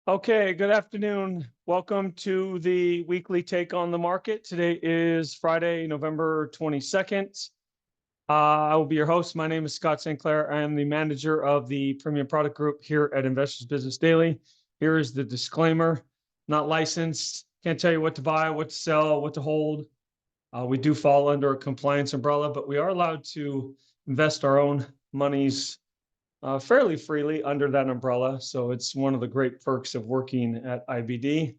Okay, good afternoon. Welcome to the weekly take on the market. Today is Friday, November 22nd. I will be your host. My name is Scott St. Clair. I am the manager of the Premium Product Group here at Investors Business Daily. Here is the disclaimer: not licensed, can't tell you what to buy, what to sell, what to hold. We do fall under a compliance umbrella, but we are allowed to invest our own monies fairly freely under that umbrella. So it's one of the great perks of working at IBD.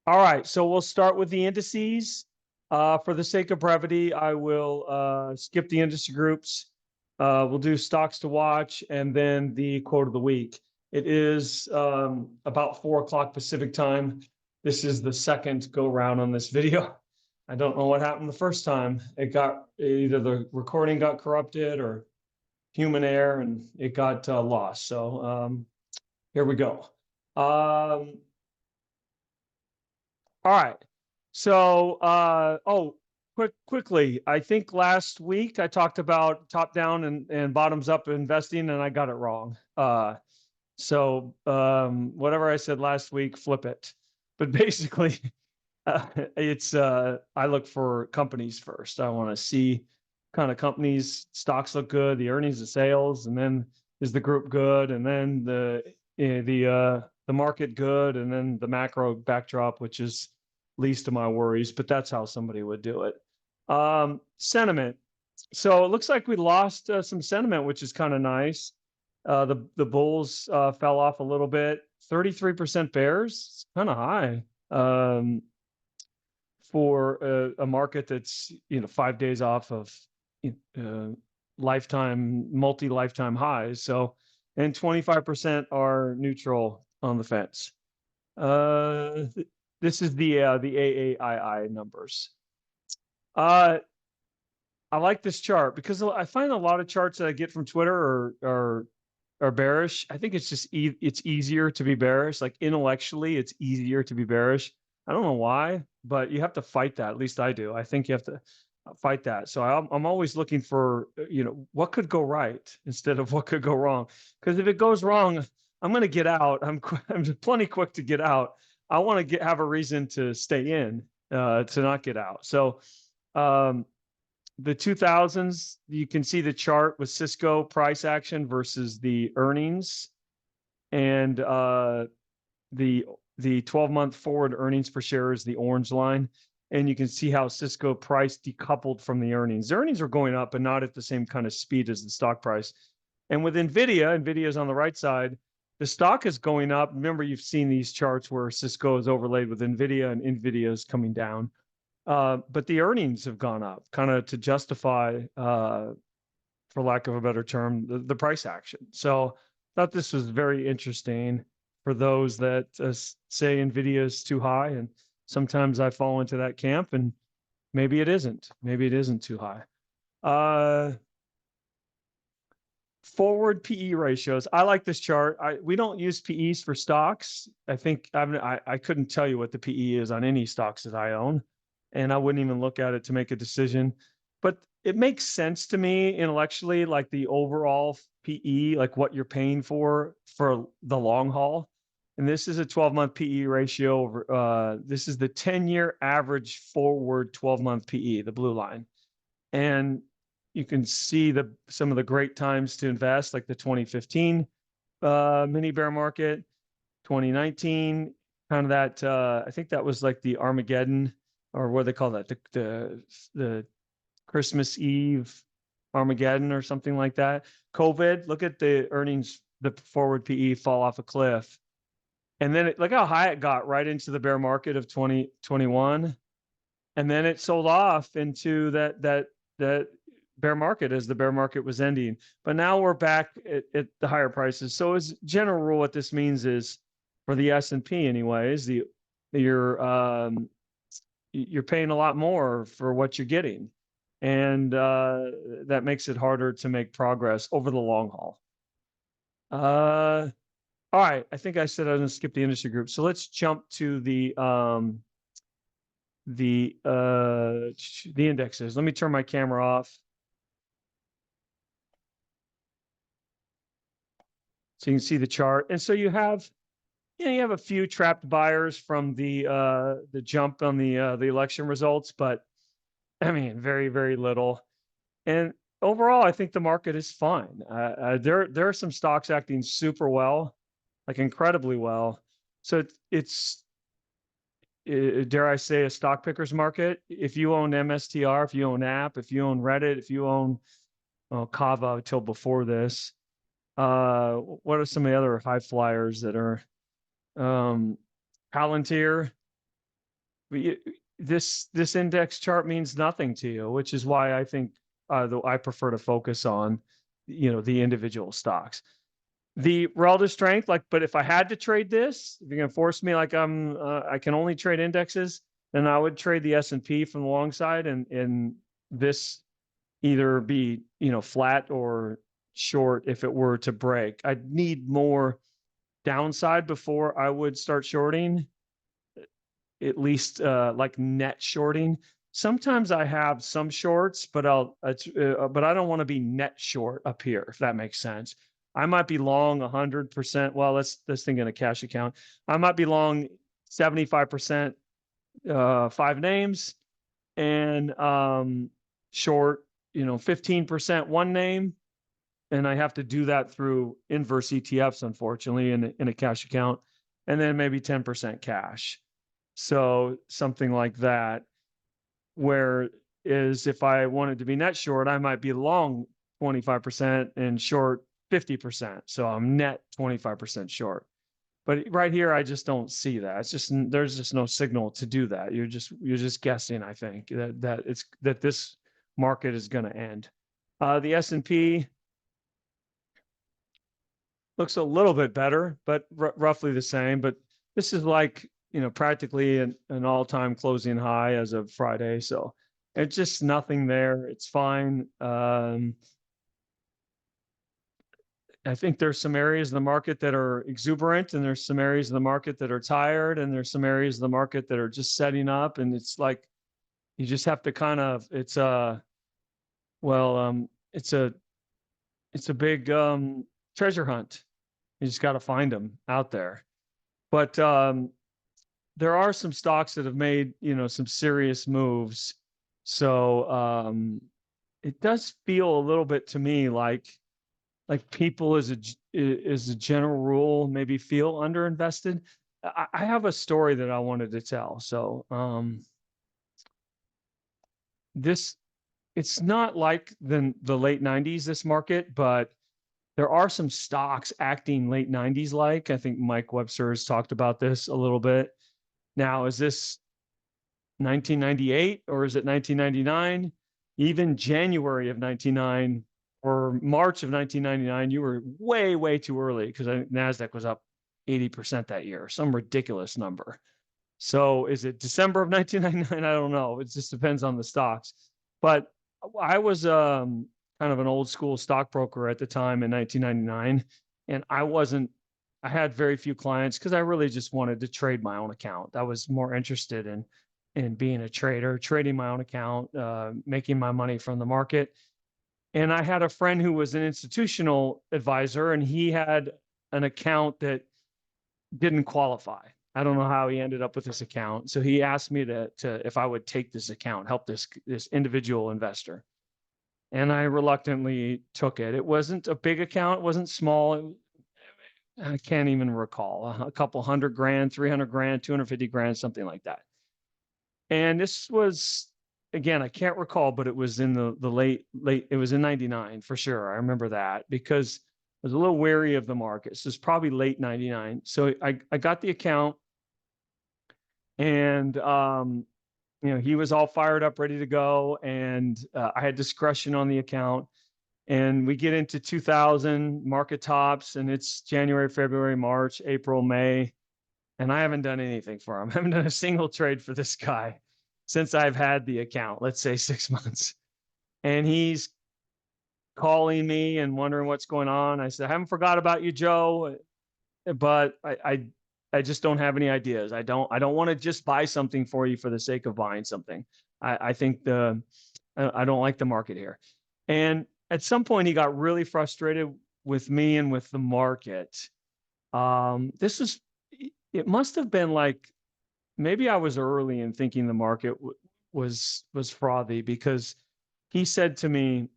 All right, so we'll start with the indices. For the sake of brevity, I will skip the industry groups. We'll do stocks to watch and then the quote of the week. It is about 4 o'clock Pacific time. This is the second go round on this video. I don't know what happened the first time. Either the recording got corrupted or human error and it got lost. So here we go. All right. So, quickly, I think last week I talked about top down and bottoms up investing, and I got it wrong. So whatever I said last week, flip it. But basically, it's I look for companies first. I want to see kind of companies, stocks look good, the earnings, the sales, and then is the group good, and then the market good, and then the macro backdrop, which is least of my worries. But that's how somebody would do it. Sentiment. So it looks like we lost some sentiment, which is kind of nice. The bulls fell off a little bit. 33% bears, kind of high. For a market that's 5 days off of multi-lifetime highs. So, and 25% are neutral on the fence. This is the AAII numbers. I like this chart because I find a lot of charts that I get from Twitter are bearish. I think it's just it's easier to be bearish. Like intellectually, it's easier to be bearish. I don't know why, but you have to fight that. At least I do. I think you have to fight that. So I'm always looking for, what could go right instead of what could go wrong. Because if it goes wrong, I'm going to get out. I'm plenty quick to get out. I want to have a reason to stay in, to not get out. So the 2000s, you can see the chart with Cisco price action versus the earnings, and the 12-month forward earnings per share is the orange line. And you can see how Cisco price decoupled from the earnings. The earnings are going up, but not at the same kind of speed as the stock price. And with NVIDIA is on the right side, the stock is going up. Remember, you've seen these charts where Cisco is overlaid with NVIDIA and NVIDIA is coming down. But the earnings have gone up, kind of to justify, for lack of a better term, the price action. So I thought this was very interesting for those that say NVIDIA is too high. And sometimes I fall into that camp, and maybe it isn't. Maybe it isn't too high. Forward PE ratios. I like this chart. We don't use PEs for stocks. I think I couldn't tell you what the PE is on any stocks that I own, and I wouldn't even look at it to make a decision. But it makes sense to me intellectually, like the overall PE, like what you're paying for the long haul. And this is a 12-month PE ratio. This is the 10-year average forward 12-month PE, the blue line. And you can see some of the great times to invest, like the 2015 mini bear market, 2019, kind of that. I think that was like the Armageddon, or what do they call that? The Christmas Eve Armageddon or something like that. COVID. Look at the earnings, the forward PE fall off a cliff, and then look how high it got right into the bear market of 2021, and then it sold off into that bear market as the bear market was ending. But now we're back at the higher prices. So as general rule, what this means is, for the S&P anyways, you're paying a lot more for what you're getting. And that makes it harder to make progress over the long haul. All right, I think I said I was going to skip the industry group. So let's jump to the indexes. Let me turn my camera off. So you can see the chart. And so you have a few trapped buyers from the jump on the election results, but I mean, very, very little. And overall, I think the market is fine. There are some stocks acting super well, like incredibly well. So it's dare I say, a stock picker's market. If you own MSTR, if you own App, if you own Reddit, if you own Kava until before this, what are some of the other high flyers that are Palantir? This index chart means nothing to you, which is why I think I prefer to focus on the individual stocks. The relative strength, but if I had to trade this, if you're gonna force me, I can only trade indexes, then I would trade the S&P from the long side, and this either be flat or short if it were to break. I'd need more downside before I would start shorting, at least like net shorting. Sometimes I have some shorts, but but I don't want to be net short up here, if that makes sense. I might be long 100%. Well, let's think in a cash account. I might be long 75% 5 names, and short 15% one name, and I have to do that through inverse ETFs, unfortunately, in a cash account, and then maybe 10% cash. So something like that. Whereas if I wanted to be net short, I might be long 25% and short 50%. So I'm net 25% short. But right here, I just don't see that. There's just no signal to do that. You're just guessing, I think, that this market is going to end. The S&P looks a little bit better, but roughly the same. But this is like practically an all-time closing high as of Friday. So it's just nothing there. It's fine. I think there's some areas of the market that are exuberant, and there's some areas of the market that are tired, and there's some areas of the market that are just setting up. And it's like, you just have to kind of, it's a big treasure hunt. You just got to find them out there. But there are some stocks that have made some serious moves. So it does feel a little bit to me like people as a general rule maybe feel underinvested. I have a story that I wanted to tell. So it's not like the late 90s, this market, but there are some stocks acting late 90s like. I think Mike Webster has talked about this a little bit. Now, is this 1998 or is it 1999? Even January of 99 or March of 1999, you were way, way too early, because NASDAQ was up 80% that year, some ridiculous number. So is it December of 1999? I don't know. It just depends on the stocks. But I was kind of an old school stockbroker at the time in 1999, and I had very few clients because I really just wanted to trade my own account. I was more interested in being a trader, trading my own account, making my money from the market. And I had a friend who was an institutional advisor, and he had an account that didn't qualify. I don't know how he ended up with this account. So he asked me to if I would take this account, help this individual investor. And I reluctantly took it. It wasn't a big account. It wasn't small. I can't even recall, a couple $100,000, $300,000, $250,000, something like that. And this was, again, I can't recall, but it was in the late, it was in 99 for sure. I remember that because I was a little wary of the market. So it's probably late 99. So I got the account, and he was all fired up, ready to go. And I had discretion on the account. And we get into 2000 market tops, and it's January, February, March, April, May. And I haven't done anything for him. I haven't done a single trade for this guy since I've had the account, let's say 6 months. And he's calling me and wondering what's going on. I said, I haven't forgot about you, Joe, but I just don't have any ideas. I don't want to just buy something for you for the sake of buying something. I think I don't like the market here. And at some point he got really frustrated with me and with the market. It must have been like, maybe I was early in thinking the market was frothy, because he said to me,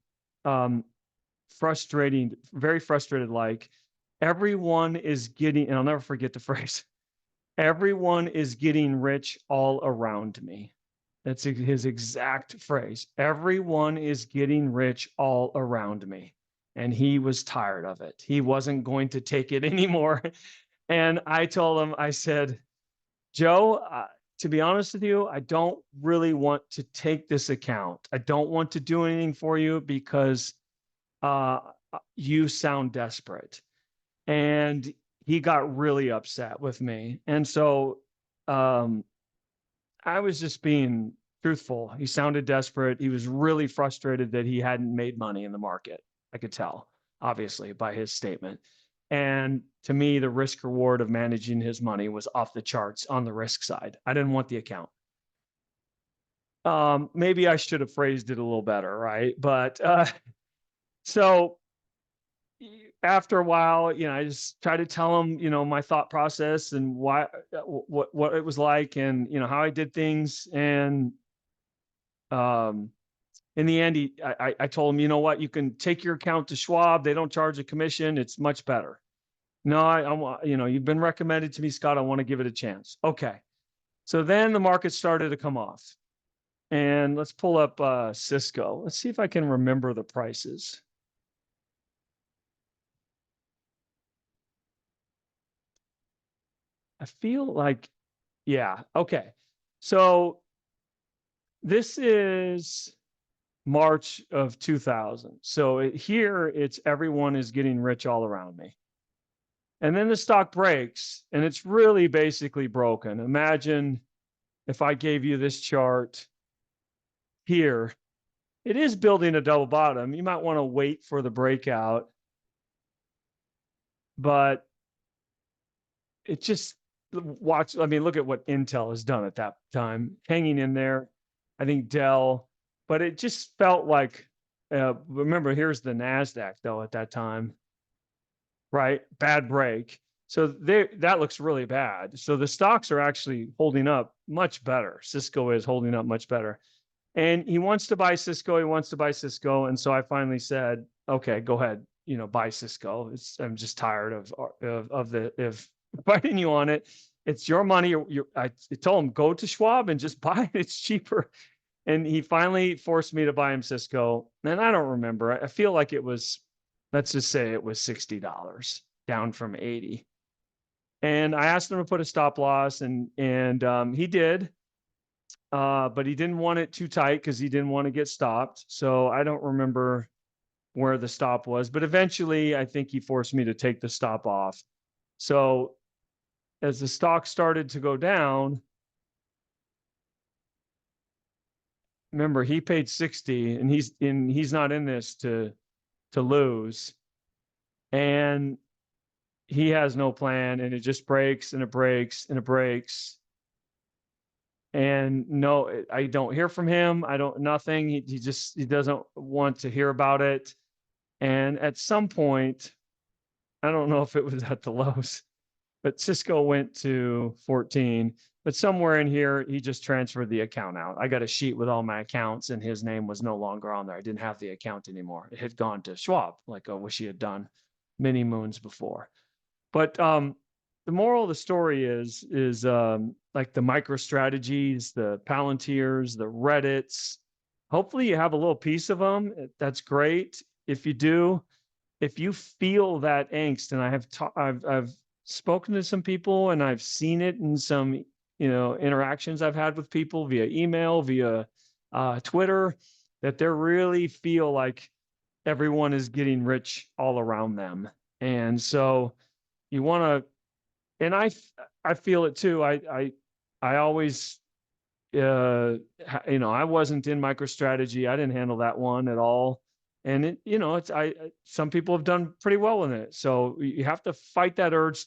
very frustrated, like, everyone is getting, and I'll never forget the phrase, everyone is getting rich all around me. That's his exact phrase. Everyone is getting rich all around me. And he was tired of it. He wasn't going to take it anymore. And I told him, I said, Joe, to be honest with you, I don't really want to take this account. I don't want to do anything for you because you sound desperate. And he got really upset with me. And so I was just being truthful. He sounded desperate. He was really frustrated that he hadn't made money in the market. I could tell, obviously, by his statement. And to me, the risk reward of managing his money was off the charts on the risk side. I didn't want the account. Maybe I should have phrased it a little better, right? But so after a while, I just tried to tell him, my thought process and why, what it was like, and how I did things. And in the end, I told him, you know what, you can take your account to Schwab. They don't charge a commission. It's much better. No, I you've been recommended to me, Scott. I want to give it a chance. Okay. So then the market started to come off, and let's pull up Cisco. Let's see if I can remember the prices. I feel like, yeah. Okay. So this is March of 2000. So here it's everyone is getting rich all around me. And then the stock breaks, and it's really basically broken. Imagine if I gave you this chart here. It is building a double bottom. You might want to wait for the breakout, but it just, look at what Intel has done at that time, hanging in there. I think Dell, but it just felt like, remember, here's the NASDAQ though at that time, right? Bad break. So that looks really bad. So the stocks are actually holding up much better. Cisco is holding up much better. And he wants to buy Cisco. He wants to buy Cisco. And so I finally said, okay, go ahead, buy Cisco. I'm just tired of fighting you on it. It's your money. I told him, go to Schwab and just buy it. It's cheaper. And he finally forced me to buy him Cisco. And I don't remember. I feel like it was, let's just say it was $60 down from 80. And I asked him to put a stop loss, and he did. But he didn't want it too tight because he didn't want to get stopped. So I don't remember where the stop was, but eventually I think he forced me to take the stop off. So as the stock started to go down, remember, he paid 60, and he's not in this to lose. And he has no plan, and it just breaks and it breaks and it breaks. And no, I don't hear from him. Nothing. He doesn't want to hear about it. And at some point, I don't know if it was at the lows, but Cisco went to 14, but somewhere in here, he just transferred the account out. I got a sheet with all my accounts, and his name was no longer on there. I didn't have the account anymore. It had gone to Schwab, like I wish he had done many moons before. But the moral of the story is like the MicroStrategies, the Palantirs, the Reddits. Hopefully you have a little piece of them. That's great. If you do, if you feel that angst, and I've spoken to some people, and I've seen it in some interactions I've had with people via email, via Twitter, that they really feel like everyone is getting rich all around them. And so you want to, and I feel it too. I always, I wasn't in MicroStrategy. I didn't handle that one at all. And it, some people have done pretty well in it. So you have to fight that urge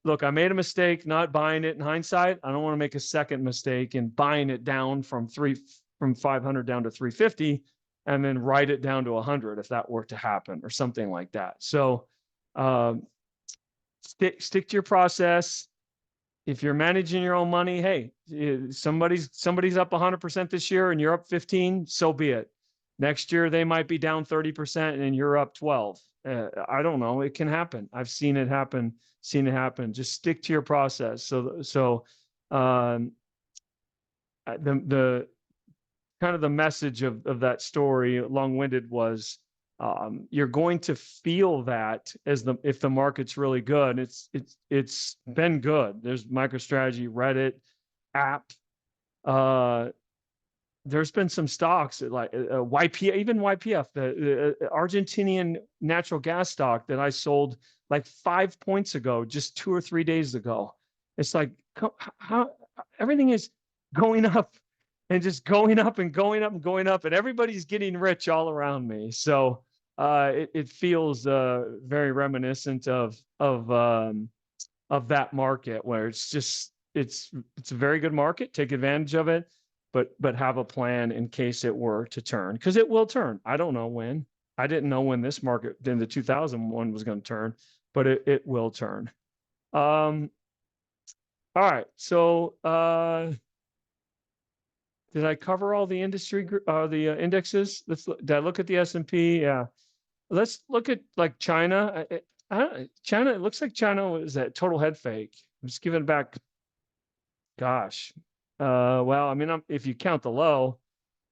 look, I made a mistake not buying it in hindsight. I don't want to make a second mistake in buying it down from 500 down to 350. and then write it down to 100 if that were to happen or something like that. So um, stick to your process. If you're managing your own money, hey, somebody's up 100% this year and you're up 15, so be it. Next year they might be down 30% and you're up 12. I don't know. It can happen. I've seen it happen. Just stick to your process. So the kind of the message of that story, long-winded, was you're going to feel that if the market's really good. It's been good. There's MicroStrategy, Reddit, app. There's been some stocks like YP, even YPF, the Argentinian natural gas stock that I sold like 5 points ago, just 2 or 3 days ago. It's like how everything is going up and just going up and going up and going up, and everybody's getting rich all around me. So it feels very reminiscent of that market where it's just it's a very good market. Take advantage of it, but have a plan in case it were to turn, because it will turn. I don't know when. I didn't know when this market in the 2001 was going to turn, but it will turn. All right. So did I cover all the the indexes? Did I look at the S&P? Yeah. Let's look at like China. China, it looks like China was that total head fake. I'm just giving back. Gosh. Well, I mean, if you count the low,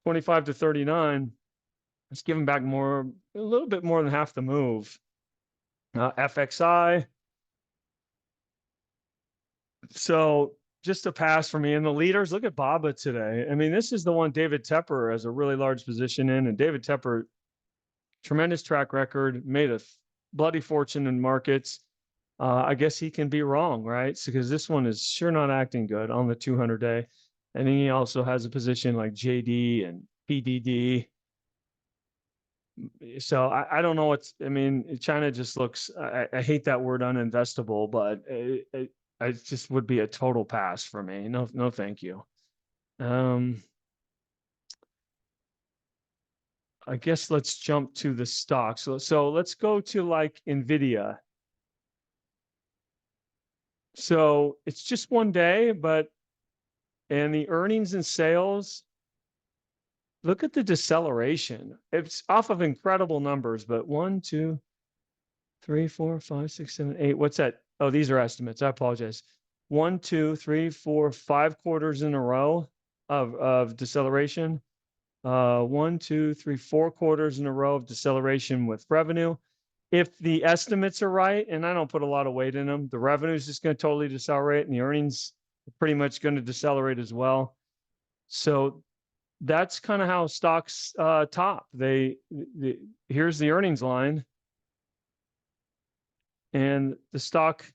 25 to 39, it's giving back a little bit more than half the move. FXI. So just a pass for me. And the leaders, look at BABA today. I mean, this is the one David Tepper has a really large position in. And David Tepper, tremendous track record, made a bloody fortune in markets. I guess he can be wrong, right? Because this one is sure not acting good on the 200-day. And then he also has a position like JD and PDD. So I don't know what's, I mean, China just looks, I hate that word uninvestable, but it just would be a total pass for me. No, thank you. I guess let's jump to the stocks. So let's go to like NVIDIA. So it's just one day, and the earnings and sales, look at the deceleration. It's off of incredible numbers, but 1, 2, 3, 4, 5, 6, 7, 8. What's that? Oh, these are estimates. I apologize. 1, 2, 3, 4, 5 quarters in a row of deceleration. 1, 2, 3, 4 quarters in a row of deceleration with revenue. If the estimates are right, and I don't put a lot of weight in them, the revenue is just going to totally decelerate, and the earnings are pretty much going to decelerate as well. So that's kind of how stocks top. Here's the earnings line, and the stock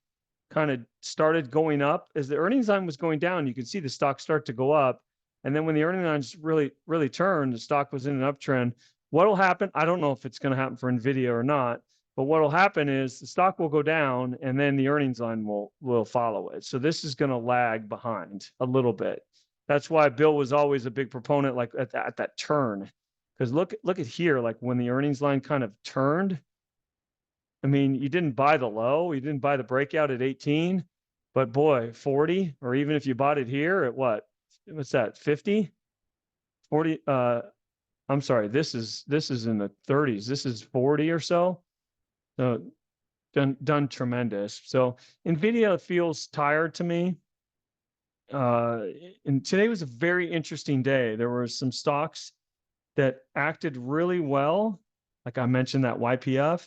kind of started going up as the earnings line was going down. You can see the stock start to go up, and then when the earnings lines really turned, the stock was in an uptrend. What'll happen? I don't know if it's going to happen for NVIDIA or not. But what'll happen is the stock will go down, and then the earnings line will follow it. So this is going to lag behind a little bit. That's why Bill was always a big proponent, like at that turn, because look at here, like when the earnings line kind of turned. I mean, you didn't buy the low, you didn't buy the breakout at 18, but boy, 40, or even if you bought it here at what's that, 50, 40? I'm sorry, this is in the 30s. This is 40 or so. So done tremendous. So NVIDIA feels tired to me. And today was a very interesting day. There were some stocks that acted really well, like I mentioned that YPF,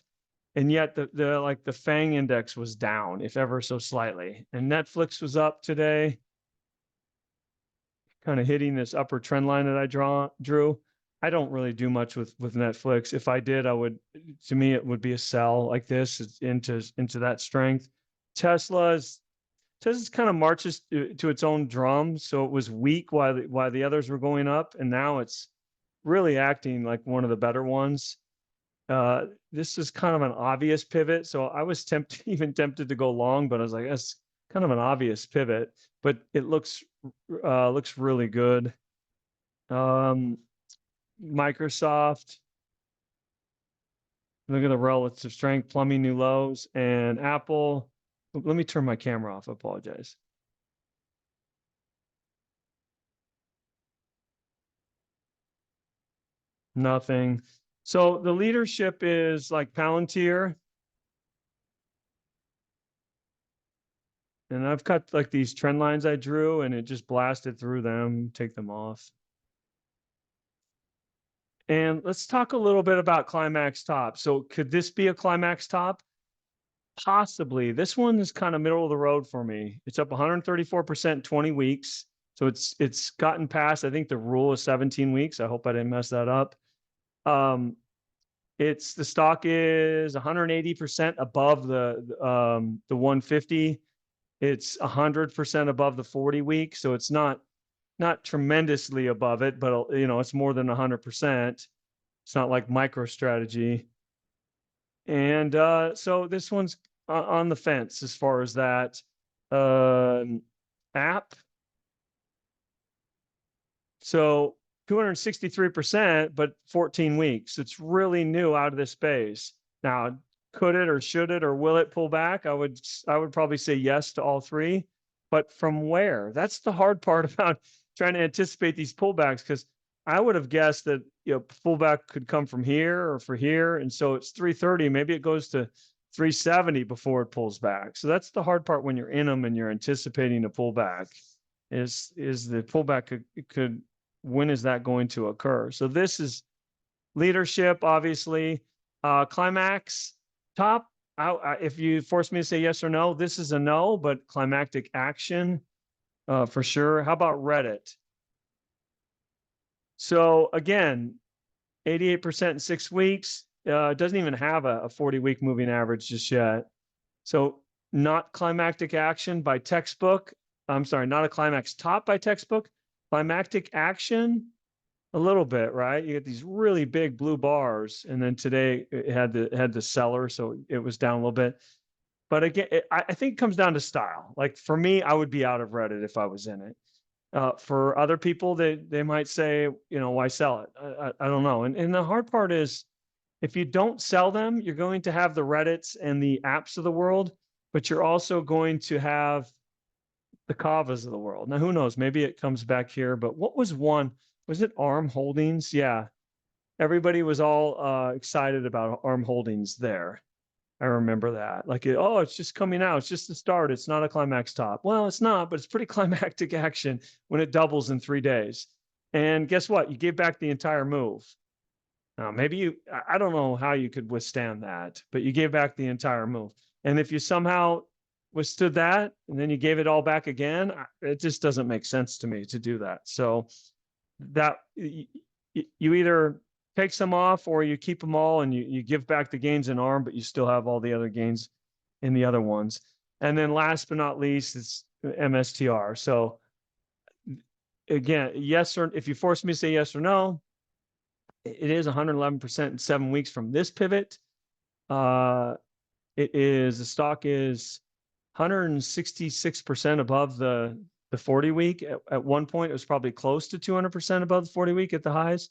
and yet the FANG index was down, if ever so slightly. And Netflix was up today, kind of hitting this upper trend line that I drew. I don't really do much with Netflix. If I did, to me, it would be a sell like this. It's into that strength. Tesla's kind of marches to its own drum. So it was weak while the others were going up, and now it's really acting like one of the better ones. This is kind of an obvious pivot. So I was even tempted to go long, but I was like, that's kind of an obvious pivot, but it looks really good. Microsoft. Look at the relative strength, plumbing new lows, and Apple. Let me turn my camera off. I apologize. Nothing. So the leadership is like Palantir. And I've got like these trend lines I drew and it just blasted through them, take them off. And let's talk a little bit about climax top. So could this be a climax top? Possibly. This one is kind of middle of the road for me. It's up 134% 20 weeks. So it's gotten past, I think the rule is 17 weeks. I hope I didn't mess that up. It's the stock is 180% above the 150. It's 100% above the 40 week. So it's not tremendously above it, but it's more than 100%. It's not like MicroStrategy. And so this one's on the fence as far as that. App. So 263%, but 14 weeks. It's really new out of this space. Now, could it or should it or will it pull back? I would probably say yes to all three. But from where? That's the hard part about trying to anticipate these pullbacks, because I would have guessed that pullback could come from here or for here. And so it's 330. Maybe it goes to 370 before it pulls back. So that's the hard part when you're in them and you're anticipating a pullback. Is the pullback could when is that going to occur? So this is leadership, obviously. Climax top. If you force me to say yes or no, this is a no, but climactic action for sure. How about Reddit? So again, 88% in 6 weeks. It doesn't even have a 40-week moving average just yet. So not climactic action by textbook. I'm sorry, not a climax top by textbook. Climactic action, a little bit, right? You get these really big blue bars, and then today it had the seller, so it was down a little bit. But again, I think it comes down to style. Like for me, I would be out of Reddit if I was in it. For other people, they might say, why sell it? I don't know. And the hard part is, if you don't sell them, you're going to have the Reddits and the apps of the world, but you're also going to have the Kavas of the world. Now, who knows? Maybe it comes back here. But what was one? Was it ARM Holdings? Yeah, everybody was all excited about ARM Holdings there. I remember that. Like, it's just coming out. It's just the start. It's not a climax top. Well, it's not, but it's pretty climactic action when it doubles in 3 days. And guess what? You gave back the entire move. Now, maybe I don't know how you could withstand that, but you gave back the entire move. And if you somehow withstood that and then you gave it all back again, it just doesn't make sense to me to do that. So that you either take some off or you keep them all and you give back the gains in ARM, but you still have all the other gains in the other ones. And then last but not least, it's MSTR. So again, yes, or if you force me to say yes or no, it is 111% in 7 weeks from this pivot. The stock is 166% above the 40 week. At one point, it was probably close to 200% above the 40 week at the highs.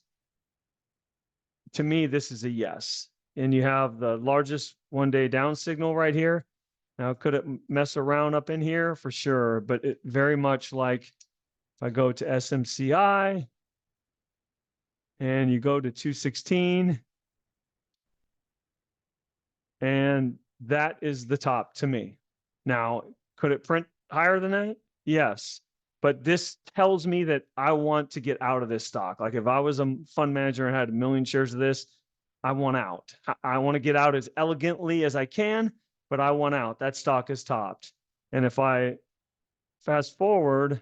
To me, this is a yes. And you have the largest 1-day down signal right here. Now, could it mess around up in here? For sure. But it very much like if I go to SMCI and you go to 216, and that is the top to me. Now, could it print higher than that? Yes. But this tells me that I want to get out of this stock. Like if I was a fund manager and had 1 million shares of this, I want out. I want to get out as elegantly as I can, but I want out. That stock is topped. And if I fast forward,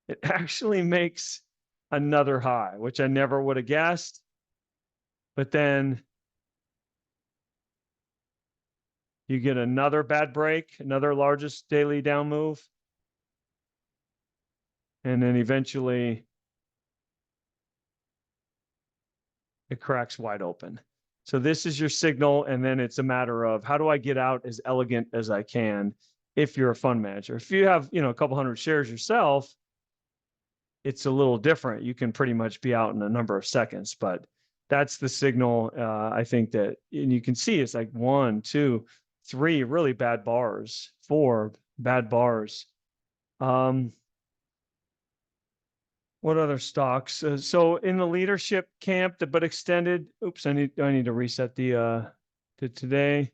it actually makes another high, which I never would have guessed. But then you get another bad break, another largest daily down move. And then eventually it cracks wide open. So this is your signal. And then it's a matter of how do I get out as elegant as I can if you're a fund manager. If you have, a couple hundred shares yourself, it's a little different. You can pretty much be out in a number of seconds, but that's the signal. I think that, and you can see it's like 1, 2, 3 really bad bars, 4 bad bars. What other stocks? So in the leadership camp, but extended. Oops, I need to reset the to today.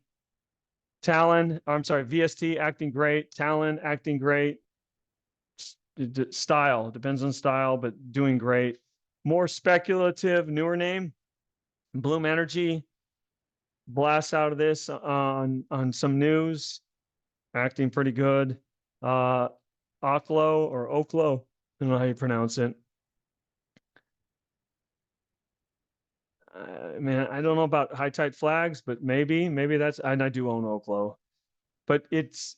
Talon, I'm sorry, VST acting great. Talon acting great. Style depends on style, but doing great. More speculative, newer name, Bloom Energy. Blast out of this on some news, acting pretty good. Oklo or Oklo, I don't know how you pronounce it. Man, I don't know about high tide flags, but maybe that's, and I do own Oklo, but it's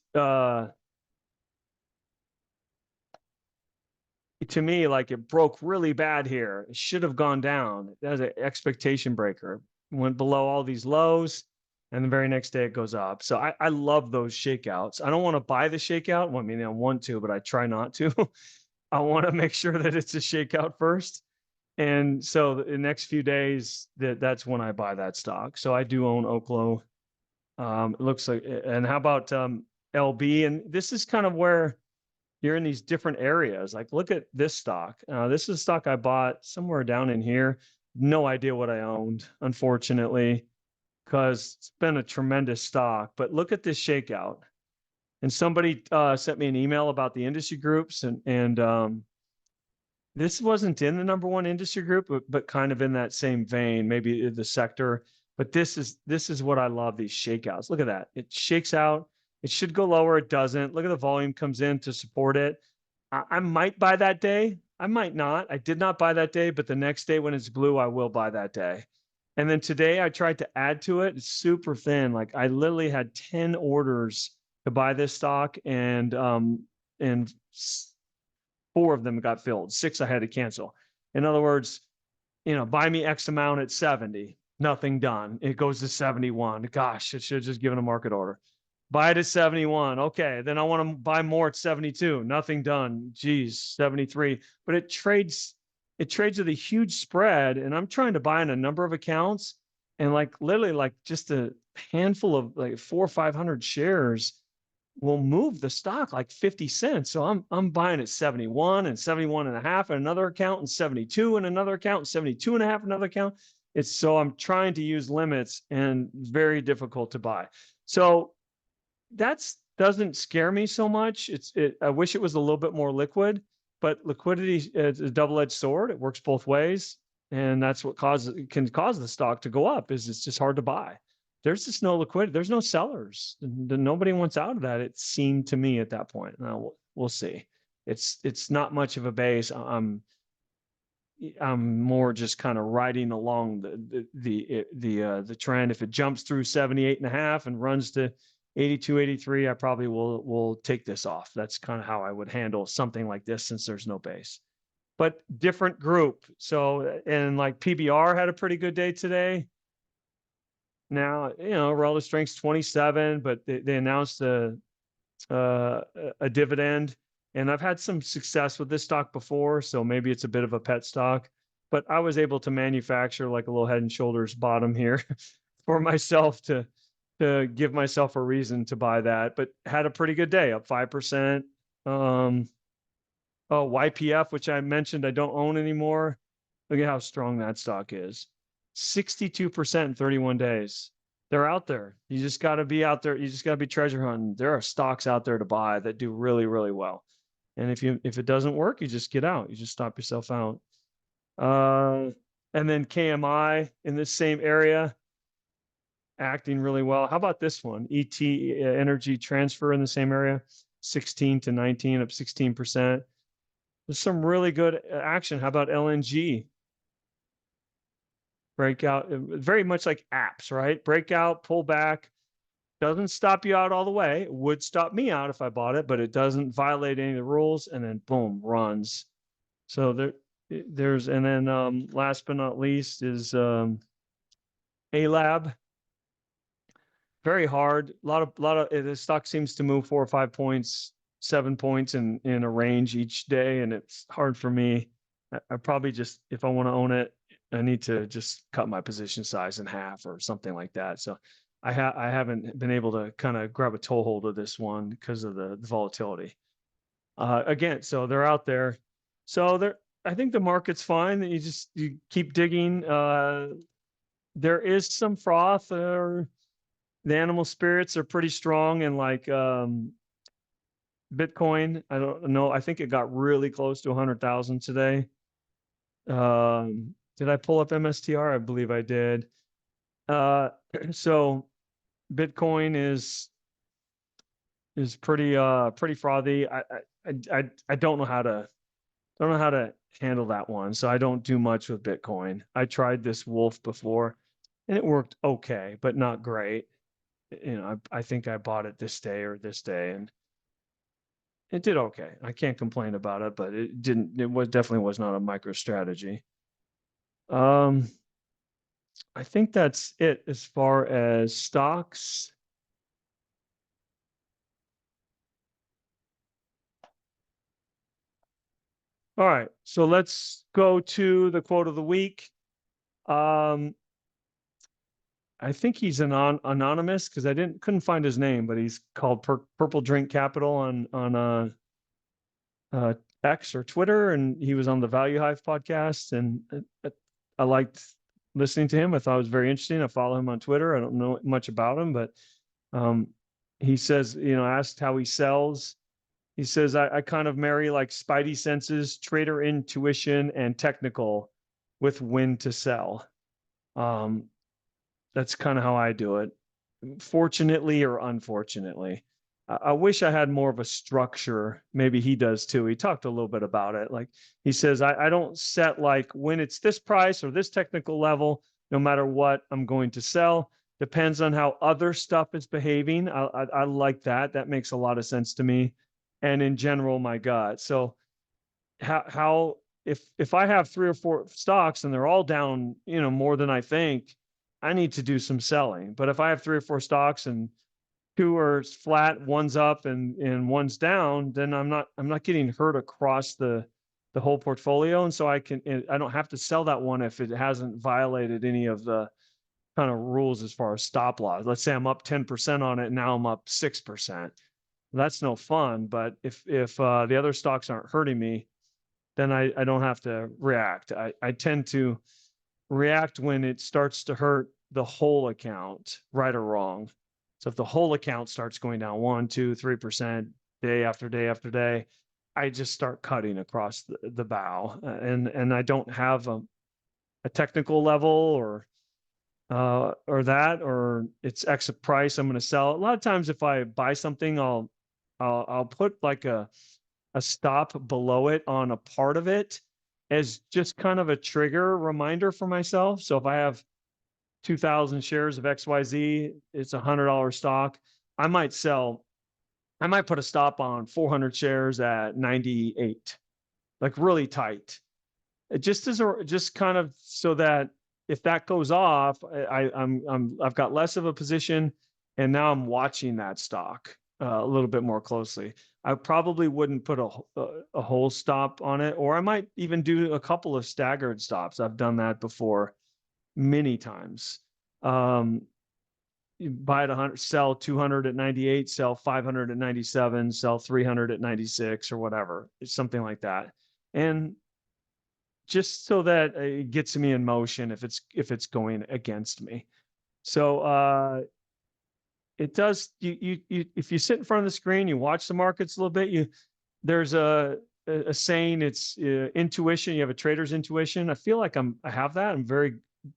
to me, like, it broke really bad here. It should have gone down. That was an expectation breaker. Went below all these lows, and the very next day it goes up. So I love those shakeouts. I don't want to buy the shakeout. Well, I mean, I want to, but I try not to. I want to make sure that it's a shakeout first. And so the next few days, that's when I buy that stock. So I do own Oklo. It looks like, and how about LB? And this is kind of where you're in these different areas. Like, look at this stock. This is a stock I bought somewhere down in here. No idea what I owned, unfortunately, because it's been a tremendous stock. But look at this shakeout. And somebody sent me an email about the industry groups, and this wasn't in the number one industry group, but kind of in that same vein, maybe the sector. But this is what I love, these shakeouts. Look at that. It shakes out. It should go lower. It doesn't. Look at the volume comes in to support it. I might buy that day. I might not. I did not buy that day, but the next day when it's blue, I will buy that day. And then today I tried to add to it. It's super thin. Like, I literally had 10 orders to buy this stock, and 4 of them got filled. 6 I had to cancel. In other words, buy me X amount at 70, nothing done. It goes to 71. Gosh, it should have just given a market order. Buy it at 71. Okay, then I want to buy more at 72. Nothing done. Geez, 73. But it trades with a huge spread, and I'm trying to buy in a number of accounts, and like literally like just a handful of like 400 or 500 shares will move the stock like 50 cents. So I'm buying at 71 and 71 and a half in another account, and 72 in another account, and 72 and a half in another account. It's so I'm trying to use limits, and very difficult to buy. So that's doesn't scare me so much. I wish it was a little bit more liquid, but liquidity is a double-edged sword. It works both ways. And that's what can cause the stock to go up, is it's just hard to buy. There's just no liquidity. There's no sellers. Nobody wants out of that, it seemed to me at that point. Now we'll see. It's not much of a base. I'm more just kind of riding along the trend. If it jumps through 78 and a half and runs to 82, 83, I probably will take this off. That's kind of how I would handle something like this, since there's no base. But different group. So, and like PBR had a pretty good day today. Now, relative strength's 27, but they announced a dividend, and I've had some success with this stock before, so maybe it's a bit of a pet stock. But I was able to manufacture like a little head and shoulders bottom here for myself to give myself a reason to buy that. But had a pretty good day, up 5%. YPF, which I mentioned I don't own anymore. Look at how strong that stock is. 62% in 31 days. They're out there. You just got to be out there. You just got to be treasure hunting. There are stocks out there to buy that do really, really well. And if it doesn't work, you just get out. You just stop yourself out. And then KMI in this same area, acting really well. How about this one? ET, Energy Transfer, in the same area, 16 to 19, up 16%. There's some really good action. How about LNG? Breakout, very much like apps, right? Breakout, pull back, doesn't stop you out all the way. It would stop me out if I bought it, but it doesn't violate any of the rules, and then boom, runs. So there's, and then last but not least is A-Lab. Very hard. A lot of the stock seems to move 4 or 5 points 7 points in a range each day, and it's hard for me. I probably just, if I want to own it, I need to just cut my position size in half or something like that. So I haven't been able to kind of grab a toehold of this one because of the volatility. Again, so they're out there. So I think the market's fine. You keep digging. There is some froth, or the animal spirits are pretty strong, and like Bitcoin, I don't know. I think it got really close to 100,000 today. Did I pull up MSTR? I believe I did. So Bitcoin is pretty frothy. I don't know how to handle that one. So I don't do much with Bitcoin. I tried this wolf before and it worked okay, but not great. I think I bought it this day or this day, and it did okay. I can't complain about it, but it definitely was not a micro strategy. I think that's it as far as stocks. All right, so let's go to the quote of the week. I think he's anonymous because I couldn't find his name, but he's called Purple Drink Capital on X or Twitter, and he was on the Value Hive podcast, and I liked listening to him. I thought it was very interesting. I follow him on Twitter. I don't know much about him, but he says, asked how he sells. He says, I kind of marry like spidey senses, trader intuition, and technical with when to sell. That's kind of how I do it, fortunately or unfortunately. I wish I had more of a structure. Maybe he does too. He talked a little bit about it. Like he says, I don't set like when it's this price or this technical level, no matter what I'm going to sell. Depends on how other stuff is behaving. I like that. That makes a lot of sense to me. And in general, my gut. So how if I have 3 or 4 stocks and they're all down, more than I think, I need to do some selling. But if I have 3 or 4 stocks and 2 are flat, one's up and one's down, then I'm not getting hurt across the whole portfolio. And so I don't have to sell that one if it hasn't violated any of the kind of rules as far as stop loss. Let's say I'm up 10% on it, and now I'm up 6%. That's no fun. But if the other stocks aren't hurting me, then I don't have to react. I tend to react when it starts to hurt the whole account, right or wrong. So if the whole account starts going down 1, 2, 3% day after day after day, I just start cutting across the bow, and I don't have a technical level or it's X price I'm going to sell. A lot of times, if I buy something, I'll put like a stop below it on a part of it as just kind of a trigger reminder for myself. So if I have 2,000 shares of XYZ, it's $100 stock. I might put a stop on 400 shares at 98, like really tight. It just kind of so that if that goes off, I've got less of a position, and now I'm watching that stock a little bit more closely. I probably wouldn't put a whole stop on it, or I might even do a couple of staggered stops. I've done that before many times. You buy at 100, sell 200 at 98, sell 500 at 97, sell 300 at 96 or whatever. It's something like that. And just so that it gets me in motion if it's going against me. So it does, you if you sit in front of the screen, you watch the markets a little bit, there's a saying, it's intuition. You have a trader's intuition. I feel like I have that. I'm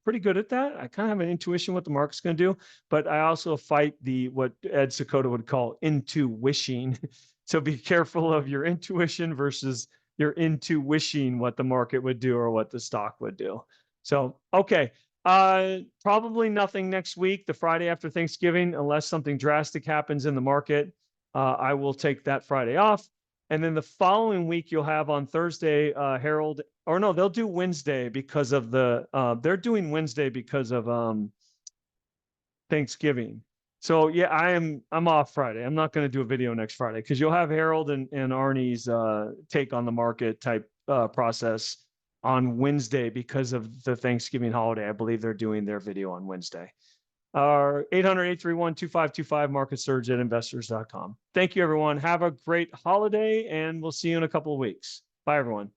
pretty good at that. I kind of have an intuition what the market's going to do, but I also fight what Ed Sakota would call intuition. So be careful of your intuition versus your into wishing what the market would do or what the stock would do. So, okay. Probably nothing next week, the Friday after Thanksgiving, unless something drastic happens in the market. I will take that Friday off. And then the following week, you'll have on Thursday, Harold, or no, they'll do Wednesday because of they're doing Wednesday because of Thanksgiving. So yeah, I'm off Friday. I'm not going to do a video next Friday because you'll have Harold and Arnie's take on the market type process on Wednesday because of the Thanksgiving holiday. I believe they're doing their video on Wednesday. 800-831-2525, market surge at investors.com. Thank you, everyone. Have a great holiday, and we'll see you in a couple of weeks. Bye, everyone.